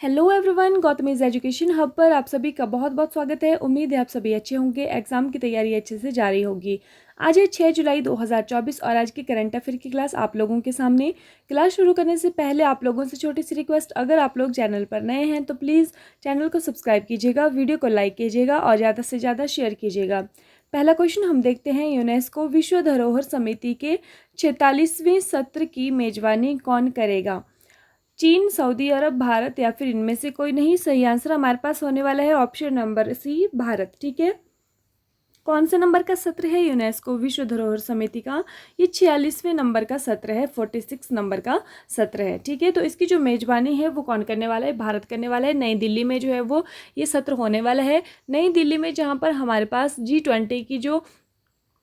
Hello everyone, गौतमीज education hub पर आप सभी का बहुत बहुत स्वागत है। उम्मीद है आप सभी अच्छे होंगे, एग्जाम की तैयारी अच्छे से जारी होगी। आज है 6 जुलाई 2024 और आज की करंट अफेयर की क्लास आप लोगों के सामने। क्लास शुरू करने से पहले आप लोगों से छोटी सी रिक्वेस्ट, अगर आप लोग चैनल पर नए हैं तो प्लीज़ चैनल को सब्सक्राइब कीजिएगा, वीडियो को लाइक कीजिएगा और ज़्यादा से ज़्यादा शेयर कीजिएगा। पहला क्वेश्चन हम देखते हैं, यूनेस्को विश्व धरोहर समिति के 46वें सत्र की मेजबानी कौन करेगा? चीन, सऊदी अरब, भारत या फिर इनमें से कोई नहीं। सही आंसर हमारे पास होने वाला है ऑप्शन नंबर सी, भारत। ठीक है, कौन से नंबर का सत्र है यूनेस्को विश्व धरोहर समिति का? ये 46वें नंबर का सत्र है, 46 नंबर का सत्र है। ठीक है, तो इसकी जो मेजबानी है वो कौन करने वाला है? भारत करने वाला है। नई दिल्ली में जो है वो ये सत्र होने वाला है। नई दिल्ली में, जहाँ पर हमारे पास G20 की जो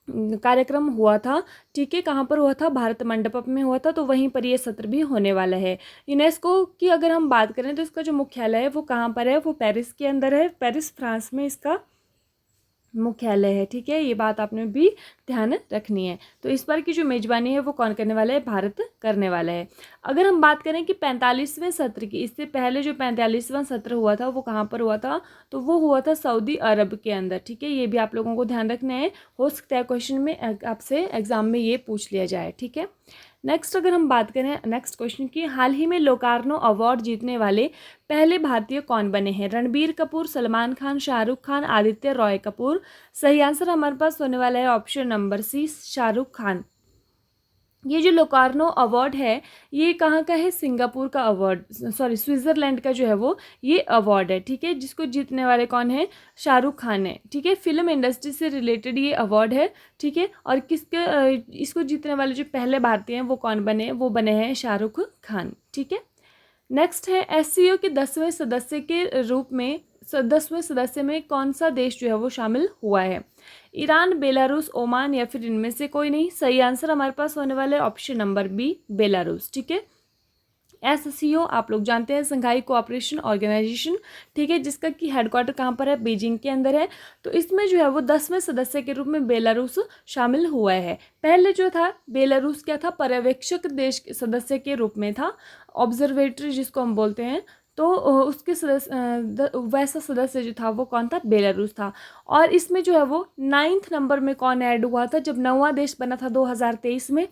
कार्यक्रम हुआ था, ठीक है, कहाँ पर हुआ था? भारत मंडपम में हुआ था, तो वहीं पर ये सत्र भी होने वाला है। यूनेस्को की अगर हम बात करें तो इसका जो मुख्यालय है वो कहाँ पर है? वो पेरिस के अंदर है। पेरिस, फ्रांस में इसका मुख्यालय है। ठीक है, ये बात आपने भी ध्यान रखनी है। तो इस बार की जो मेजबानी है वो कौन करने वाला है? भारत करने वाला है। अगर हम बात करें कि 45वें सत्र की, इससे पहले जो 45वां सत्र हुआ था वो कहाँ पर हुआ था? तो वो हुआ था सऊदी अरब के अंदर। ठीक है, ये भी आप लोगों को ध्यान रखना है, हो सकता है क्वेश्चन में आपसे एग्जाम में ये पूछ लिया जाए। ठीक है, नेक्स्ट अगर हम बात करें नेक्स्ट क्वेश्चन की, हाल ही में लोकार्नो अवार्ड जीतने वाले पहले भारतीय कौन बने हैं? रणबीर कपूर, सलमान खान, शाहरुख खान, आदित्य रॉय कपूर। सही आंसर हमारे पास होने वाला है option number C, Shahrukh Khan. ये जो लोकार्नो अवार्ड है ये कहाँ का है? सिंगापुर का अवार्ड, सॉरी स्विट्ज़रलैंड का जो है वो ये अवार्ड है। ठीक है, जिसको जीतने वाले कौन है? शाहरुख खान है। ठीक है, फिल्म इंडस्ट्री से रिलेटेड ये अवार्ड है। ठीक है, और इसको जीतने वाले जो पहले भारतीय हैं वो कौन बने? वो बने हैं शाहरुख खान। ठीक है, नेक्स्ट है, एससीओ के 10वें सदस्य में कौन सा देश जो है वो शामिल हुआ है? ईरान, बेलारूस, ओमान या फिर इनमें से कोई नहीं। सही आंसर हमारे पास होने वाला है ऑप्शन नंबर बी, बेलारूस। ठीक है, एससीओ आप लोग जानते हैं, संघाई कोऑपरेशन ऑर्गेनाइजेशन। ठीक है, जिसका कि हेडक्वार्टर कहाँ पर है? बीजिंग के अंदर है। तो इसमें जो है वो 10वें सदस्य के रूप में बेलारूस शामिल हुआ है। पहले जो था बेलारूस क्या था? पर्यवेक्षक देश सदस्य के रूप में था, ऑब्जर्वेटरी जिसको हम बोलते हैं। तो उसके सदस्य वैसा सदस्य जो था वो कौन था? बेलारूस था। और इसमें जो है वो 9th नंबर में कौन ऐड हुआ था? जब 9वां देश बना था 2023 में,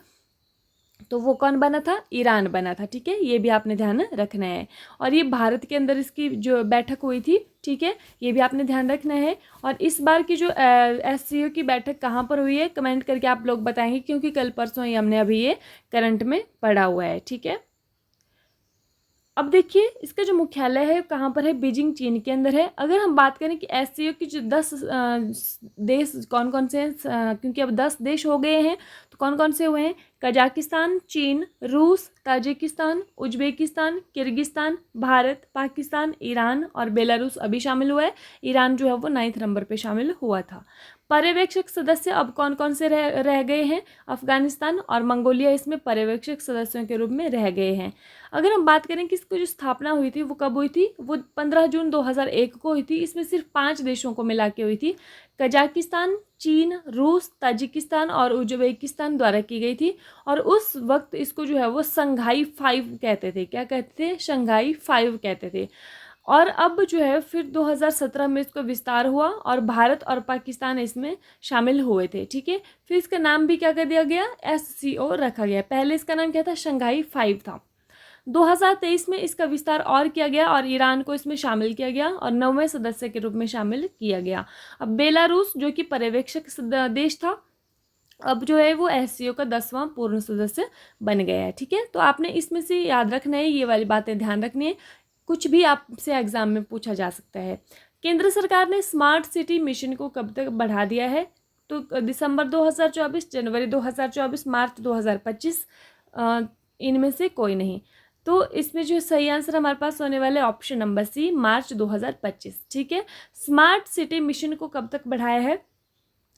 तो वो कौन बना था? ईरान बना था। ठीक है, ये भी आपने ध्यान रखना है। और ये भारत के अंदर इसकी जो बैठक हुई थी, ठीक है, ये भी आपने ध्यान रखना है। और इस बार की जो एससीओ की बैठक कहाँ पर हुई है, कमेंट करके आप लोग बताएंगे, क्योंकि कल परसों ही हमने अभी ये करंट में पढ़ा हुआ है। ठीक है, अब देखिए इसका जो मुख्यालय है कहाँ पर है? बीजिंग, चीन के अंदर है। अगर हम बात करें कि एससीओ की जो 10 देश कौन कौन से हैं, क्योंकि अब 10 देश हो गए हैं, तो कौन कौन से हुए हैं? कजाकिस्तान, चीन, रूस, Tajikistan, Uzbekistan, Kyrgyzstan, Bharat, Pakistan, Iran और बेलारूस अभी शामिल हुआ है। ईरान जो है वो 9th नंबर पे शामिल हुआ था। पर्यवेक्षक सदस्य अब कौन कौन से रह गए हैं? अफगानिस्तान और मंगोलिया इसमें पर्यवेक्षक सदस्यों के रूप में रह गए हैं। अगर हम बात करें कि इसकी जो स्थापना हुई थी वो कब हुई थी? वो 15 जून 2001 को हुई थी। इसमें सिर्फ 5 देशों को मिला के हुई थी, कजाकिस्तान, चीन, रूस, ताजिकिस्तान और उज्बेकिस्तान द्वारा की गई थी। और उस वक्त इसको जो है वो शंघाई 5 कहते थे। क्या कहते थे? शंघाई 5 कहते थे। और अब जो है फिर 2017 में इसका विस्तार हुआ और भारत और पाकिस्तान इसमें शामिल हुए थे। ठीक है, फिर इसका नाम भी क्या कर दिया गया? एससीओ रखा गया। पहले इसका नाम क्या था? शंघाई 5 था। 2023 में इसका विस्तार और किया गया और ईरान को इसमें शामिल किया गया और 9वें सदस्य के रूप में शामिल किया गया। अब बेलारूस जो कि पर्यवेक्षक देश था, अब जो है वो एससीओ का 10वां पूर्ण सदस्य बन गया है। ठीक है, तो आपने इसमें से याद रखना है, ये वाली बातें ध्यान रखनी है, कुछ भी आपसे एग्जाम में पूछा जा सकता है। केंद्र सरकार ने स्मार्ट सिटी मिशन को कब तक बढ़ा दिया है? तो दिसंबर 2024, जनवरी 2024, मार्च 2025, इनमें से कोई नहीं। तो इसमें जो सही आंसर हमारे पास होने वाले ऑप्शन नंबर सी, मार्च 2025। ठीक है, स्मार्ट सिटी मिशन को कब तक बढ़ाया है?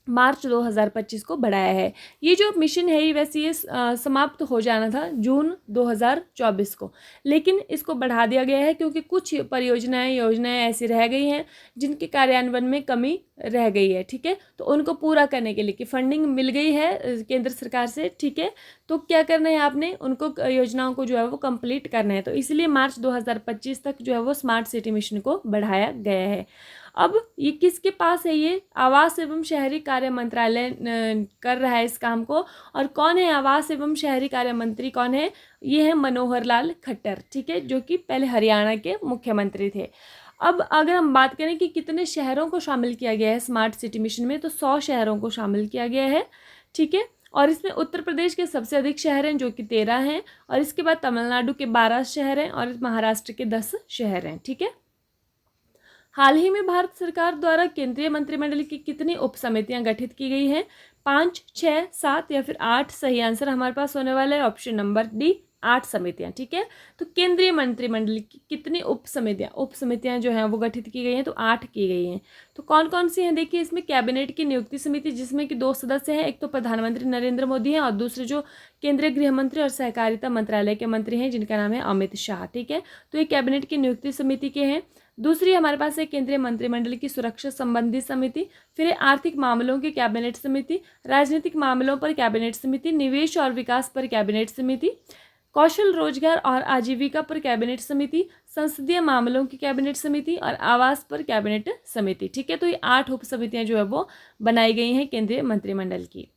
मार्च 2025 को बढ़ाया है। ये जो मिशन है ये वैसे ये समाप्त हो जाना था जून 2024 को, लेकिन इसको बढ़ा दिया गया है क्योंकि कुछ परियोजनाएं योजनाएं ऐसी रह गई हैं जिनके कार्यान्वयन में कमी रह गई है, ठीक है। तो उनको पूरा करने के लिए कि फंडिंग मिल गई है केंद्र सरकार से, ठीक है, तो क्या करना है आपने, उनको योजनाओं को जो है वो कंप्लीट करना है। तो इसलिए मार्च 2025 तक जो है वो स्मार्ट सिटी मिशन को बढ़ाया गया है। अब ये किसके पास है, ये आवास एवं शहरी कार्य मंत्रालय कर रहा है इस काम को। और कौन है आवास एवं शहरी कार्य मंत्री, कौन है, ये है मनोहर लाल खट्टर, ठीक है, जो कि पहले हरियाणा के मुख्यमंत्री थे। अब अगर हम बात करें कि कितने शहरों को शामिल किया गया है स्मार्ट सिटी मिशन में, तो 100 शहरों को शामिल किया गया है, ठीक है। और इसमें उत्तर प्रदेश के सबसे अधिक शहर हैं जो कि 13 हैं, और इसके बाद तमिलनाडु के 12 शहर हैं और महाराष्ट्र के 10 शहर हैं, ठीक है। हाल ही में भारत सरकार द्वारा केंद्रीय मंत्रिमंडल की कितनी उप समितियां गठित की गई हैं, 5, 6, 7 या फिर 8। सही आंसर हमारे पास होने वाला है ऑप्शन नंबर डी, 8 समितियां, ठीक है। तो केंद्रीय मंत्रिमंडल की कितनी उप समितियां जो हैं वो गठित की गई हैं, तो 8 की गई हैं। तो कौन कौन सी हैं, देखिए, इसमें कैबिनेट की नियुक्ति समिति, जिसमें कि 2 सदस्य हैं, एक तो प्रधानमंत्री नरेंद्र मोदी हैं और दूसरे जो केंद्रीय गृह मंत्री और सहकारिता मंत्रालय के मंत्री हैं जिनका नाम है अमित शाह, ठीक है। तो ये कैबिनेट की नियुक्ति समिति के हैं। दूसरी हमारे पास है केंद्रीय मंत्रिमंडल की सुरक्षा संबंधी समिति, फिर है आर्थिक मामलों की कैबिनेट समिति, राजनीतिक मामलों पर कैबिनेट समिति, निवेश और विकास पर कैबिनेट समिति, कौशल रोजगार और आजीविका पर कैबिनेट समिति, संसदीय मामलों की कैबिनेट समिति और आवास पर कैबिनेट समिति, ठीक है। तो ये 8 उप समितियां जो है वो बनाई गई हैं केंद्रीय मंत्रिमंडल की।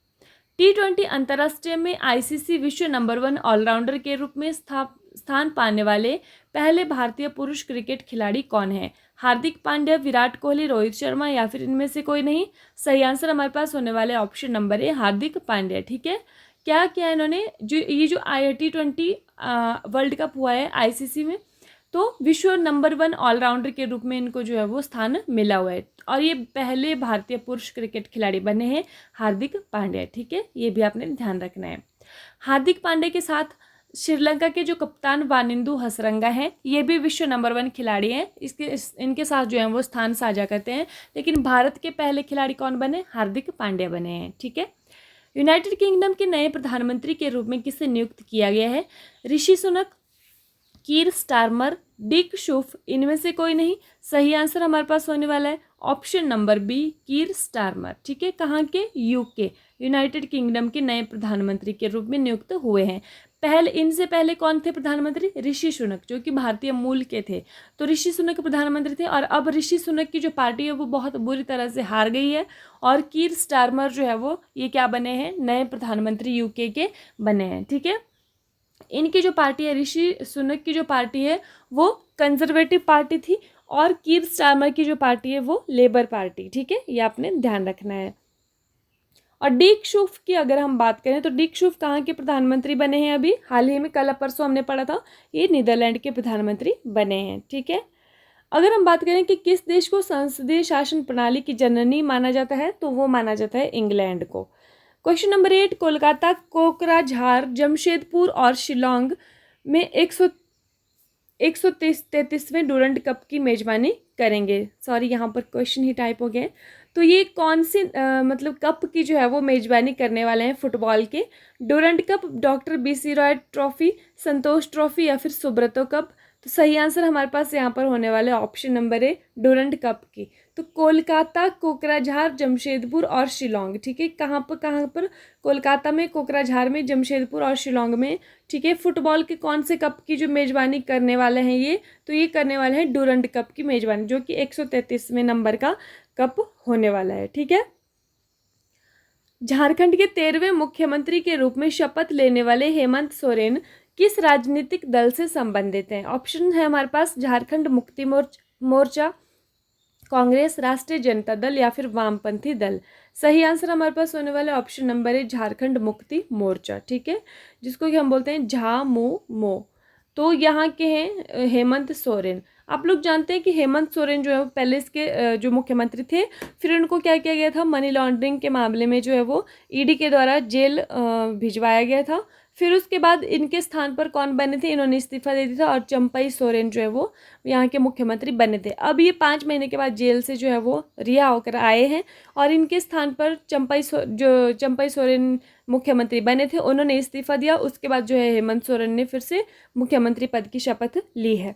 T20 अंतर्राष्ट्रीय में आईसीसी विश्व नंबर 1 ऑलराउंडर के रूप में स्थान पाने वाले पहले भारतीय पुरुष क्रिकेट खिलाड़ी कौन है, हार्दिक पांड्या, विराट कोहली, रोहित शर्मा या फिर इनमें से कोई नहीं। सही आंसर हमारे पास होने वाले option number A, Hardik Pandya, ठीक है। क्या किया इन्होंने, जो ये जो T20 वर्ल्ड कप हुआ है आईसीसी में, तो विश्व नंबर 1 ऑलराउंडर के रूप में इनको जो है वो स्थान मिला हुआ है, और ये पहले भारतीय पुरुष क्रिकेट खिलाड़ी बने हैं हार्दिक पांड्या, ठीक है। ये भी आपने ध्यान रखना है। हार्दिक पांड्या के साथ श्रीलंका के जो कप्तान वानिंदु हसरंगा हैं, ये भी विश्व नंबर 1 खिलाड़ी हैं, इनके साथ जो है वो स्थान साझा करते हैं। लेकिन भारत के पहले खिलाड़ी कौन बने, हार्दिक पांड्या बने हैं, ठीक है। यूनाइटेड किंगडम के नए प्रधानमंत्री के रूप में किसे नियुक्त किया गया है, ऋषि सुनक, कीर स्टारमर, डिक शुफ, इनमें से कोई नहीं। सही आंसर हमारे पास होने वाला है ऑप्शन नंबर बी, कीर स्टारमर, ठीक है। कहाँ के, यूके, यूनाइटेड किंगडम के नए प्रधानमंत्री के रूप में नियुक्त हुए हैं। इनसे पहले कौन थे प्रधानमंत्री, ऋषि सुनक, जो कि भारतीय मूल के थे। तो ऋषि सुनक प्रधानमंत्री थे, और अब ऋषि सुनक की जो पार्टी है वो बहुत बुरी तरह से हार गई है, और कीर स्टारमर जो है वो ये क्या बने हैं, नए प्रधानमंत्री यूके के बने हैं, ठीक है। इनकी जो पार्टी है, ऋषि सुनक की जो पार्टी है वो कंजर्वेटिव पार्टी थी, और कीर स्टारमर की जो पार्टी है वो लेबर पार्टी, ठीक है। ये आपने ध्यान रखना है। और डिक शुफ की अगर हम बात करें तो डिक शुफ कहाँ के प्रधानमंत्री बने हैं, अभी हाल ही में, कल परसों हमने पढ़ा था, ये नीदरलैंड के प्रधानमंत्री बने हैं, ठीक है। अगर हम बात करें कि किस देश को संसदीय शासन प्रणाली की जननी माना जाता है, तो वो माना जाता है इंग्लैंड को। क्वेश्चन नंबर 8, कोलकाता, कोकराझार, जमशेदपुर और शिलोंग में 133वें डूरंड कप की मेजबानी करेंगे। सॉरी, यहाँ पर क्वेश्चन ही टाइप हो गए। तो ये कौन सी मतलब कप की जो है वो मेजबानी करने वाले हैं फुटबॉल के, Durand Cup, doctor BC Roy Trophy, Santosh Trophy या फिर सुब्रतो कप। तो सही आंसर हमारे पास यहाँ पर होने वाले option number A, Durand cup की। तो कोलकाता, कोकराझार, जमशेदपुर और शिलोंग, ठीक है। कहाँ पर, कोलकाता में, कोकराझार में, जमशेदपुर और शिलोंग में, ठीक है। फुटबॉल के कौन से कप की जो मेजबानी करने वाले हैं ये, तो ये करने वाले हैं डूरंड कप की मेजबानी, जो कि 133वें नंबर का कप होने वाला है, ठीक है। झारखंड के 13वें मुख्यमंत्री के रूप में शपथ लेने वाले हेमंत सोरेन किस राजनीतिक दल से संबंधित हैं। ऑप्शन है हमारे पास, झारखंड मुक्ति मोर्चा, कांग्रेस, राष्ट्रीय जनता दल या फिर वामपंथी दल। सही आंसर हमारे पास होने वाला ऑप्शन नंबर है, झारखंड मुक्ति मोर्चा, ठीक है, जिसको कि हम बोलते हैं झा-मो। तो यहाँ के हैं हेमंत सोरेन। आप लोग जानते हैं कि हेमंत सोरेन जो है वो पहले इसके जो मुख्यमंत्री थे, फिर उनको क्या किया गया था, मनी लॉन्ड्रिंग के मामले में जो है वो ईडी के द्वारा जेल भिजवाया गया था। फिर उसके बाद इनके स्थान पर कौन बने थे, इन्होंने इस्तीफा दे दिया था, और चंपई सोरेन जो है वो यहाँ के मुख्यमंत्री बने थे। अब ये 5 महीने के बाद जेल से जो है वो रिहा होकर आए हैं, और इनके स्थान पर चंपई सोरेन मुख्यमंत्री बने थे, उन्होंने इस्तीफा दिया। उसके बाद जो है हेमंत सोरेन ने फिर से मुख्यमंत्री पद की शपथ ली है।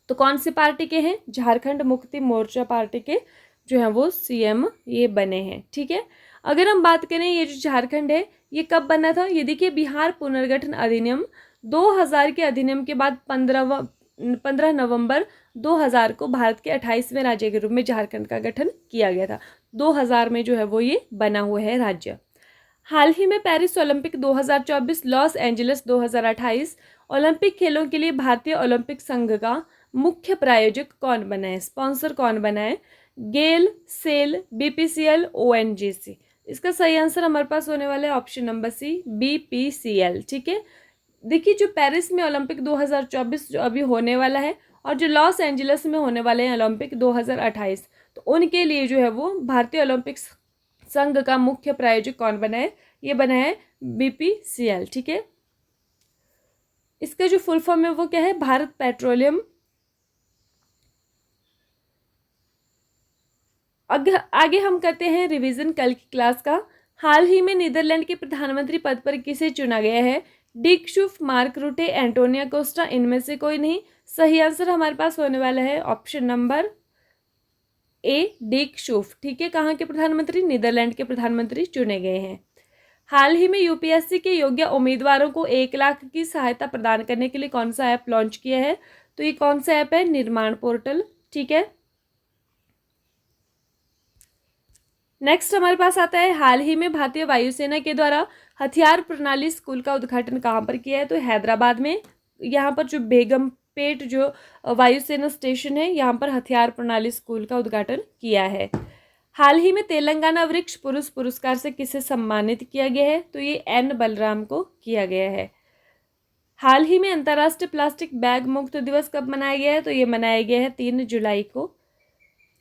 तो कौन सी पार्टी के हैं, झारखंड मुक्ति मोर्चा पार्टी के जो है वो CM ये बने हैं। ठीक है, अगर हम बात करें ये जो झारखंड है ये कब बना था, ये देखिए बिहार पुनर्गठन अधिनियम 2000 के अधिनियम के बाद 15 नवंबर 2000 को भारत के 28वें राज्य के रूप में झारखंड का गठन किया गया था। 2000 में जो है वो ये बना हुआ है राज्य। हाल ही में Paris Olympic 2024, Los Angeles 2028 Olympic खेलों के लिए भारतीय ओलंपिक संघ का मुख्य प्रायोजक कौन बना है, स्पॉन्सर कौन बना है? गेल, सेल, BPCL, ONGC। इसका सही आंसर हमारे पास होने वाला है ऑप्शन नंबर C, BPCL। ठीक है, देखिए जो पेरिस में ओलंपिक 2024 जो अभी होने वाला है और जो लॉस एंजलिस में होने वाले हैं ओलंपिक 2028, तो उनके लिए जो है वो भारतीय ओलंपिक संघ का मुख्य प्रायोजक कौन बना है? ये बना है BPCL। ठीक है, इसका जो फुल फॉर्म है वो क्या है? भारत पेट्रोलियम। आगे हम करते हैं रिवीजन कल की क्लास का। हाल ही में नीदरलैंड के प्रधानमंत्री पद पर किसे चुना गया है? Dick Schoof, Mark Rutte, Antonio Costa, इनमें से कोई नहीं। सही आंसर हमारे पास होने वाला है ऑप्शन नंबर A, डिक शुफ। ठीक है, कहाँ के प्रधानमंत्री? नीदरलैंड के प्रधानमंत्री चुने गए हैं। हाल ही में UPSC के योग्य उम्मीदवारों को 1 लाख की सहायता प्रदान करने के लिए कौन सा ऐप लॉन्च किया है? तो ये कौन सा ऐप है? निर्माण पोर्टल। ठीक है, नेक्स्ट हमारे पास आता है हाल ही में भारतीय वायुसेना के द्वारा हथियार प्रणाली स्कूल का उद्घाटन कहाँ पर किया है? तो हैदराबाद में। यहाँ पर जो बेगमपेट जो वायुसेना स्टेशन है यहाँ पर हथियार प्रणाली स्कूल का उद्घाटन किया है। हाल ही में तेलंगाना वृक्ष पुरुष पुरस्कार से किसे सम्मानित किया गया है? तो ये N बलराम को किया गया है। हाल ही में अंतर्राष्ट्रीय प्लास्टिक बैग मुक्त दिवस कब मनाया गया है? तो ये मनाया गया है 3 जुलाई को।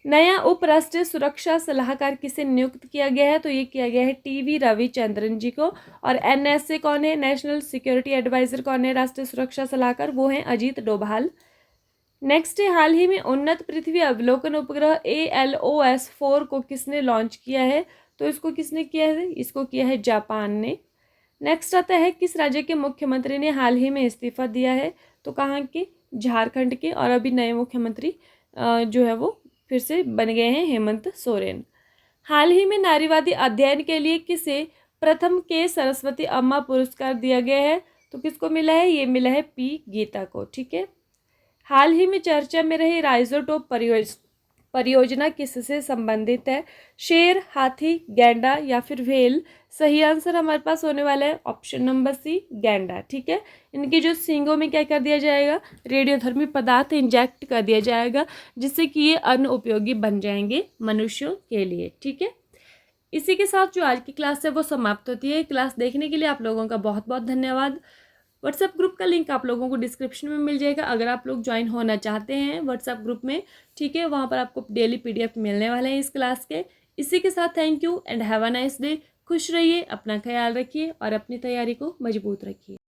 नया उप राष्ट्रीय सुरक्षा सलाहकार किसे नियुक्त किया गया है? तो ये किया गया है TV रविचंद्रन जी को। और NSA कौन है? नेशनल सिक्योरिटी एडवाइजर कौन है राष्ट्रीय सुरक्षा सलाहकार? वो हैं अजीत डोभाल। नेक्स्ट है हाल ही में उन्नत पृथ्वी अवलोकन उपग्रह ALOS-4 को किसने लॉन्च किया है? तो इसको किसने किया है? इसको किया है जापान ने। नेक्स्ट आता है किस राज्य के मुख्यमंत्री ने हाल ही में इस्तीफा दिया है? तो कहाँ के? झारखंड के। और अभी नए मुख्यमंत्री जो है वो फिर से बन गए हैं हेमंत सोरेन। हाल ही में नारीवादी अध्ययन के लिए किसे प्रथम के सरस्वती अम्मा पुरस्कार दिया गया है? तो किसको मिला है? ये मिला है P गीता को। ठीक है, हाल ही में चर्चा में रही राइजोटोप परियोजना किससे संबंधित है? शेर, हाथी, गैंडा या फिर व्हेल? सही आंसर हमारे पास होने वाला है ऑप्शन नंबर C, गैंडा। ठीक है, इनकी जो सींगों में क्या कर दिया जाएगा? रेडियोधर्मी पदार्थ इंजेक्ट कर दिया जाएगा जिससे कि ये अन्न उपयोगी बन जाएंगे मनुष्यों के लिए। ठीक है, इसी के साथ जो आज की क्लास है वो समाप्त होती है। क्लास देखने के लिए आप लोगों का बहुत बहुत धन्यवाद। व्हाट्सएप ग्रुप का लिंक आप लोगों को डिस्क्रिप्शन में मिल जाएगा अगर आप लोग ज्वाइन होना चाहते हैं व्हाट्सएप ग्रुप में। ठीक है, वहाँ पर आपको डेली PDF मिलने वाले हैं इस क्लास के। इसी के साथ thank you and have a nice day. खुश रहिए, अपना ख्याल रखिए और अपनी तैयारी को मजबूत रखिए।